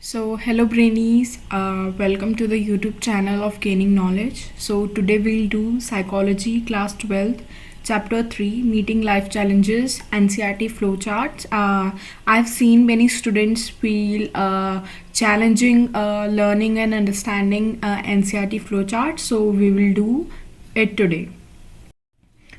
So, hello Brainies, welcome to the YouTube channel of Gaining Knowledge. So, today we'll do Psychology Class 12, Chapter 3, Meeting Life Challenges, NCERT Flowcharts. I've seen many students feel challenging learning and understanding NCERT flowcharts, so we will do it today.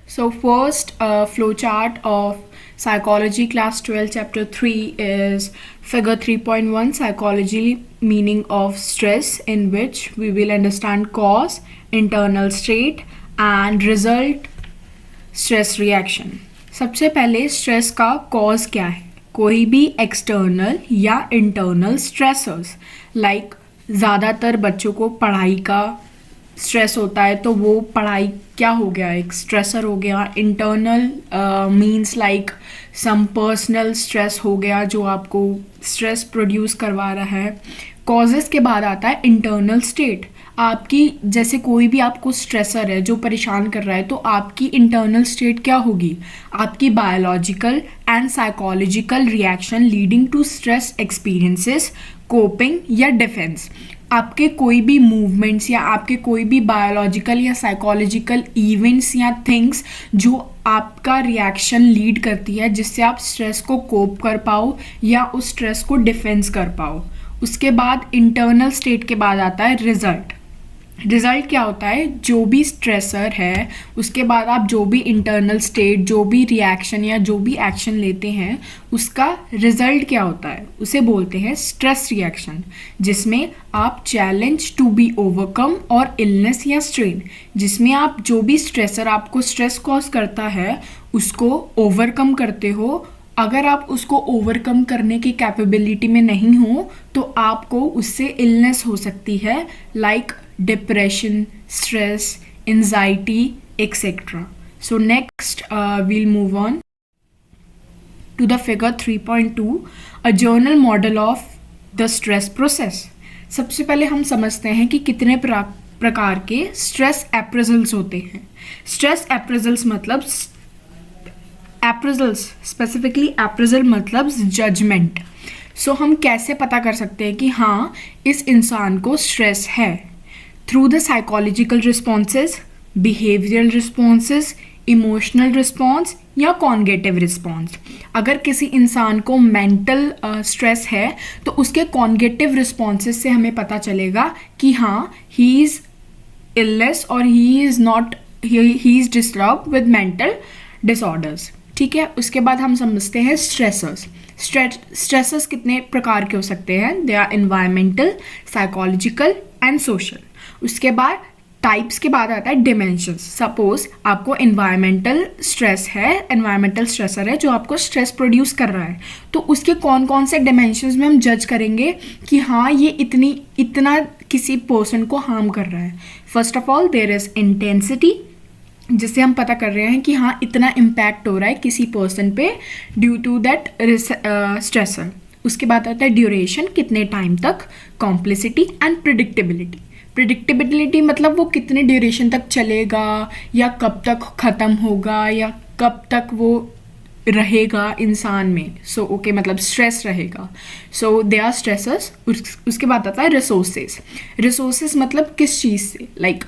So first flowchart of Psychology Class 12 Chapter 3 is Figure 3.1 Psychology Meaning of Stress, in which we will understand cause, internal state and result stress reaction. सबसे पहले stress का cause क्या है? कोई भी external या internal stressors, like ज़्यादातर बच्चों को पढ़ाई का स्ट्रेस होता है, तो वो पढ़ाई क्या हो गया, एक स्ट्रेसर हो गया. Internal means like some personal stress हो गया जो आपको स्ट्रेस प्रोड्यूस करवा रहा है. कॉजेस के बाद आता है इंटरनल स्टेट. आपकी जैसे कोई भी आपको स्ट्रेसर है जो परेशान कर रहा है, तो आपकी इंटरनल स्टेट क्या होगी? आपकी biological and psychological reaction leading to stress experiences, coping या डिफेंस. आपके कोई भी मूवमेंट्स या आपके कोई भी बायोलॉजिकल या साइकोलॉजिकल इवेंट्स या थिंग्स जो आपका रिएक्शन लीड करती है, जिससे आप स्ट्रेस को कोप कर पाओ या उस स्ट्रेस को डिफेंस कर पाओ. उसके बाद इंटरनल स्टेट के बाद आता है रिजल्ट. रिजल्ट क्या होता है? जो भी स्ट्रेसर है उसके बाद आप जो भी इंटरनल स्टेट, जो भी रिएक्शन या जो भी एक्शन लेते हैं, उसका रिजल्ट क्या होता है? उसे बोलते हैं स्ट्रेस रिएक्शन, जिसमें आप चैलेंज टू बी ओवरकम और इलनेस या स्ट्रेन, जिसमें आप जो भी स्ट्रेसर आपको स्ट्रेस कॉज करता है उसको ओवरकम करते हो. अगर आप उसको ओवरकम करने की कैपेबिलिटी में नहीं हो तो आपको उससे इलनेस हो सकती है, like depression, stress, anxiety, etc. So next we'll move on to the figure 3.2, a journal model of the stress process. सबसे पहले हम समझते हैं कि कितने प्रकार के स्ट्रेस एप्रेजल्स होते हैं. स्ट्रेस एप्रेजल्स मतलब एप्रेजल्स स्पेसिफिकली एप्रेजल मतलब जजमेंट. सो हम कैसे पता कर सकते हैं कि हाँ इस इंसान को स्ट्रेस है? Through the psychological responses, behavioural responses, emotional response या कॉन्गेटिव रिस्पॉन्स. अगर किसी इंसान को मेंटल स्ट्रेस है तो उसके कॉन्गेटिव रिस्पॉन्सेज से हमें पता चलेगा कि हाँ ही इज़ इलनेस और he is disturb with mental disorders. ठीक है. उसके बाद हम समझते हैं स्ट्रेसर्स. स्ट्रेसर्स कितने प्रकार के हो सकते हैं? They are environmental, psychological and social. उसके बाद टाइप्स के बाद आता है डिमेंशंस. सपोज आपको एनवायरमेंटल स्ट्रेस है, एनवायरमेंटल स्ट्रेसर है जो आपको स्ट्रेस प्रोड्यूस कर रहा है, तो उसके कौन कौन से डिमेंशंस में हम जज करेंगे कि हाँ ये इतना किसी पर्सन को हार्म कर रहा है. First of all there is intensity, जिससे हम पता कर रहे हैं कि हाँ इतना इम्पैक्ट हो रहा है किसी पर्सन पे ड्यू टू दैट स्ट्रेसर. उसके बाद आता है ड्यूरेशन, कितने टाइम तक, कॉम्प्लिसिटी एंड प्रिडिक्टेबिलिटी. प्रिडिक्टेबिलिटी मतलब वो कितने ड्यूरेशन तक चलेगा या कब तक ख़त्म होगा या कब तक वो रहेगा इंसान में. सो ओके मतलब स्ट्रेस रहेगा. सो दे आर स्ट्रेसर्स. उसके बाद आता है रिसोर्सेज. रिसोर्सेज मतलब किस चीज़ से? Like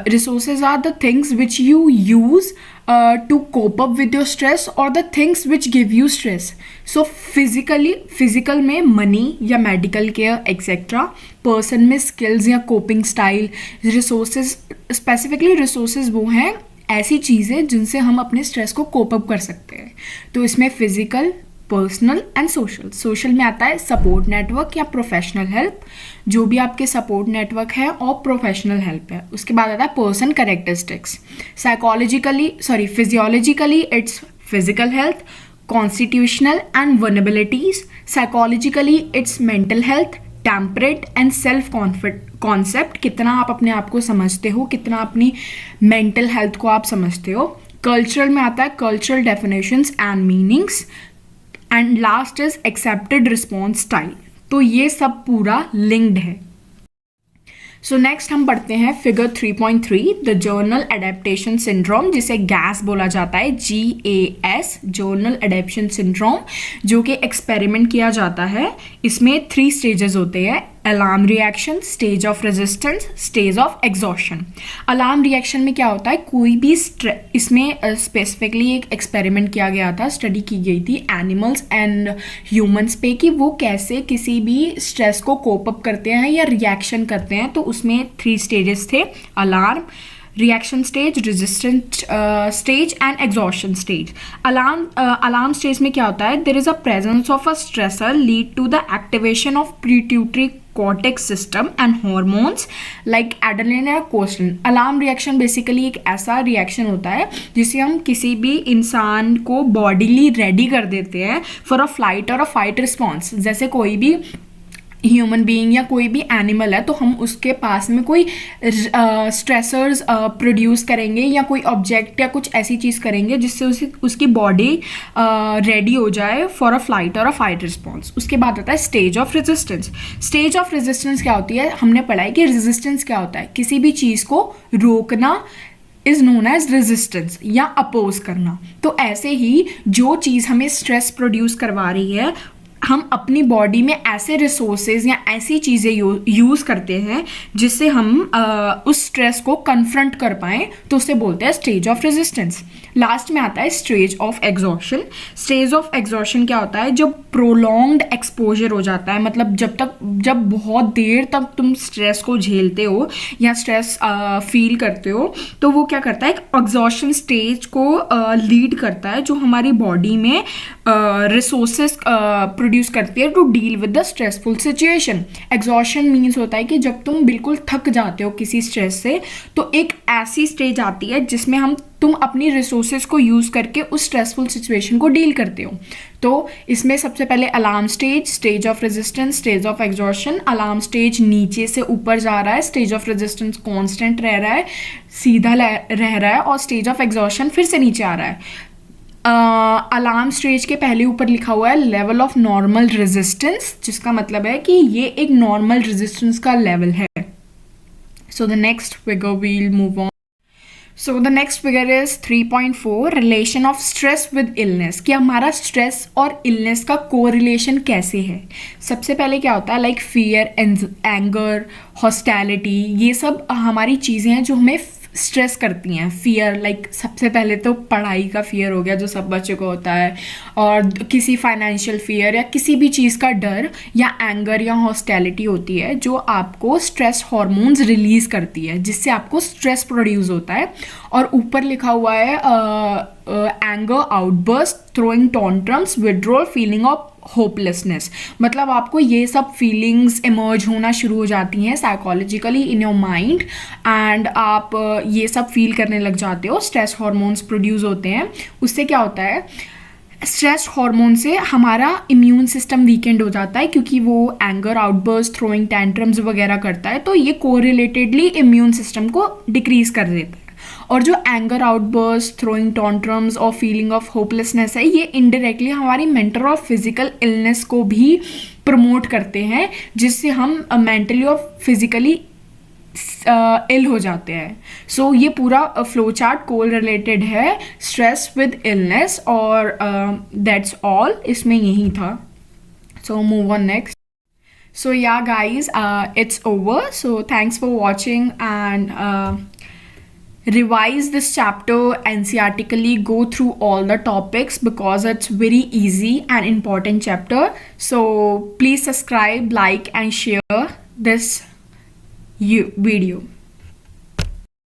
resources are the things which you use to cope up with your stress or the things which give you stress. So physical में money या medical care etc. person में skills या coping style. resources specifically resources वो हैं ऐसी चीज़ें जिनसे हम अपने स्ट्रेस को कोप अप कर सकते हैं. तो इसमें physical, personal and social. Social में आता है सपोर्ट नेटवर्क या प्रोफेशनल हेल्प, जो भी आपके सपोर्ट नेटवर्क है और प्रोफेशनल हेल्प है. उसके बाद आता है person characteristics. Physiologically it's physical health, constitutional and vulnerabilities. Psychologically it's mental health, temperate and self concept, कितना आप अपने आप को समझते हो, कितना अपनी मेंटल हेल्थ को आप समझते हो. कल्चरल में आता है cultural definitions and meanings. And last is accepted response style. तो ये सब पूरा लिंक्ड है. सो नेक्स्ट हम पढ़ते हैं figure 3.3 the journal adaptation syndrome, जिसे गैस बोला जाता है, GAS, जर्नल एडेप्टेशन सिंड्रोम, जो कि एक्सपेरिमेंट किया जाता है। इसमें 3 स्टेजेस होते हैं, alarm reaction, stage of resistance, stage of exhaustion. Alarm reaction में क्या होता है, कोई भी इसमें स्पेसिफिकली एक एक्सपेरिमेंट किया गया था, स्टडी की गई थी एनिमल्स एंड ह्यूमंस पे कि वो कैसे किसी भी स्ट्रेस को कोप अप करते हैं या रिएक्शन करते हैं। तो उसमें 3 स्टेजेस थे, alarm, reaction stage, resistant stage and exhaustion stage. Alarm stage में क्या होता है, there is a presence of a stressor lead to the activation of pituitary cortex system and hormones like adrenaline और कोर्टिसोल। अलार्म रिएक्शन बेसिकली एक ऐसा reaction होता है जिसे हम किसी भी इंसान को बॉडीली रेडी कर देते हैं फॉर अ फ्लाइट और अ फाइट रिस्पॉन्स। जैसे कोई भी ह्यूमन बीइंग या कोई भी एनिमल है तो हम उसके पास में कोई स्ट्रेसर्स प्रोड्यूस करेंगे या कोई ऑब्जेक्ट या कुछ ऐसी चीज़ करेंगे जिससे उसकी बॉडी रेडी हो जाए फॉर अ फ्लाइट और अ फाइट रिस्पॉन्स। उसके बाद आता है stage of resistance. Stage of resistance क्या होती है, हमने पढ़ा है कि रेजिस्टेंस क्या होता है, किसी भी चीज़ को रोकना इज नोन एज रेजिस्टेंस या अपोज करना। तो ऐसे ही जो चीज़ हमें स्ट्रेस प्रोड्यूस करवा रही है, हम अपनी बॉडी में ऐसे रिसोर्सेज या ऐसी चीज़ें यूज़ करते हैं जिससे हम उस स्ट्रेस को कन्फ्रंट कर पाएँ, तो उसे बोलते हैं स्टेज ऑफ रेजिस्टेंस। लास्ट में आता है stage of exhaustion. Stage of exhaustion क्या होता है, जब प्रोलॉन्ग्ड एक्सपोजर हो जाता है, मतलब जब बहुत देर तक तुम स्ट्रेस को झेलते हो या स्ट्रेस फील करते हो, तो वो क्या करता है, एक एग्जॉशन स्टेज को लीड करता है, जो हमारी बॉडी में रिसोर्सेज प्रोड्यूस करती है to deal with the stressful situation. Exhaustion means होता है कि जब तुम बिल्कुल थक जाते हो किसी स्ट्रेस से, तो एक ऐसी स्टेज आती है जिसमें तुम अपनी रिसोर्सेज को यूज़ करके उस स्ट्रेसफुल सिचुएशन को डील करते हो। तो इसमें सबसे पहले alarm stage, stage of resistance, stage of exhaustion. Alarm stage नीचे से ऊपर जा रहा है, स्टेज ऑफ रेजिस्टेंस कांस्टेंट रह रहा है, सीधा रह रहा है, और स्टेज ऑफ एग्जॉशन फिर से नीचे आ रहा है। अलार्म स्टेज के पहले ऊपर लिखा हुआ है लेवल ऑफ नॉर्मल रेजिस्टेंस, जिसका मतलब है कि ये एक नॉर्मल रेजिस्टेंस का लेवल है। So the next figure will move on. So the next figure is 3.4 relation of stress with illness, कि हमारा स्ट्रेस और इलनेस का कोरिलेशन कैसे है। सबसे पहले क्या होता है, लाइक फियर, एंगर, हॉस्टैलिटी, ये सब हमारी चीज़ें हैं जो हमें स्ट्रेस करती हैं। फियर, लाइक सबसे पहले तो पढ़ाई का फियर हो गया जो सब बच्चों को होता है, और किसी फाइनेंशियल फियर या किसी भी चीज़ का डर, या एंगर या हॉस्टैलिटी होती है जो आपको स्ट्रेस हार्मोन्स रिलीज करती है, जिससे आपको स्ट्रेस प्रोड्यूस होता है। और ऊपर लिखा हुआ है anger, outburst, throwing tantrums, withdrawal, feeling of hopelessness. मतलब आपको ये सब फीलिंग्स इमर्ज होना शुरू हो जाती हैं psychologically in your mind, and आप ये सब फील करने लग जाते हो। स्ट्रेस हार्मोन्स प्रोड्यूस होते हैं। उससे क्या होता है, स्ट्रेस हार्मोन से हमारा इम्यून सिस्टम वीकेंड हो जाता है, क्योंकि वो एंगर, आउटबर्स्ट, थ्रोइंग टैंट्रम्स वगैरह करता है, तो ये कोरिलेटेडली इम्यून सिस्टम को डिक्रीज कर देता है। और जो एंगर, आउटबर्स्ट, थ्रोइंग टॉन्ट्रम्स और फीलिंग ऑफ होपलेसनेस है, ये इनडायरेक्टली हमारी मेंटल और फिजिकल इलनेस को भी प्रमोट करते हैं, जिससे हम मेंटली और फिजिकली इल हो जाते हैं। सो ये पूरा फ्लो चार्ट कोल रिलेटेड है स्ट्रेस विद इलनेस, और दैट्स ऑल, इसमें यही था। So move on next. So yeah guys, it's over. So thanks for watching, and revise this chapter NCERTically, go through all the topics because it's very easy and important chapter. So please subscribe, like and share this video.